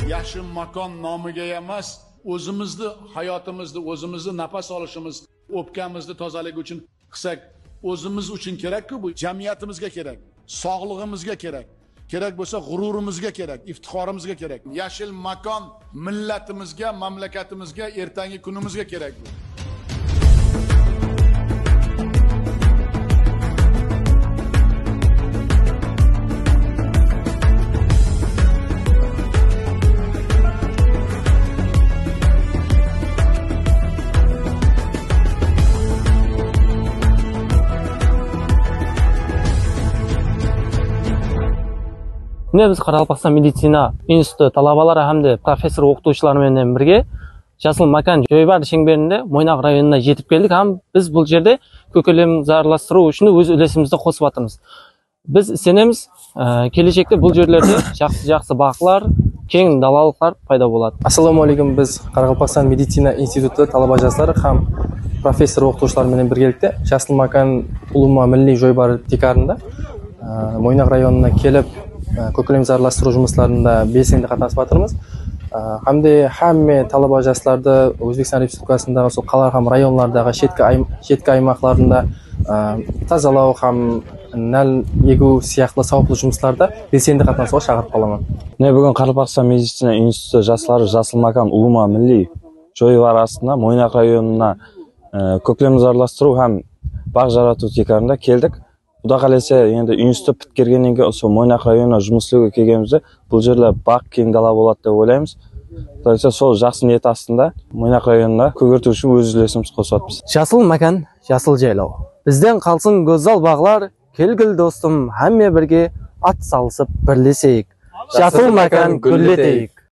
Yaxshi makon nomiga emas, o'zimizni hayotimizni, o'zimizni nafas olishimiz, o'pkamizni tozaligi uchun qilsak, o'zimiz uchun kerak-ku bu, jamiyatimizga kerak, sog'lig'imizga kerak. Kerak bo'lsa g'ururimizga kerak, iftixorimizga kerak. Yashil makon millatimizga, mamlakatimizga, ertangi kunimizga kerak bu. Biz Qaraqalpaqstan meditsina instituti talabalары hamda professor o'qituvchilarмен birga Жасыл Макан Joybari шеңберінде Mo'ynoq rayonuna жетіп келдік. Biz бұл жерде көкөлем зарластыру үшін өз үлесімізді қосып жатырмыз. Біз сенеміз, келешекте бұл жерлерде жақсы бақылар, кең далалықтар пайда болады. Ассалаумағалейкум, біз Қарақалпақстан медицина институты талаба жастары һәм профессор оқытушылармен біргелікте Жасыл Макан Улума Милли Joybari текарында Mo'ynoq rayonuna келіп көкөлем зарластыру жұмыстарында белсенді қатынасып жатырмыз. Hamda hamma talaba жастарды O'zbekiston Respublikasындағы сол қалалар һәм районлардағы шеткі аймақтарында тазалау һәм нәл егу сияқты сауаплы жұмыстарда белсенді қатынасуға шақырып қаламын. Бүгін Қарақалпақстан медицина институты жастары Жасыл Макан Улума Милли Joybari астына Mo'ynoq rayonuna көкөлем зарластыру һәм бақ жарату текарында келдік. Құда қаласа, енді институт біткергеннен кейін осы Mo'ynoq районына жұмыс істеуге келгенімізде бұл жерлер бақ кең дала болады деп ойлаймыз. Сол жақсы ниет астында Mo'ynoq районына көгерту үшін өз үлесімізді қосып жатырмыз. Жасыл Макан, жасыл жайлау. Бізден қалсын гөзал бағлар, келгіл достым, hamma бірге ат салысып бірлесейік. Жасыл Макан гүллетейік.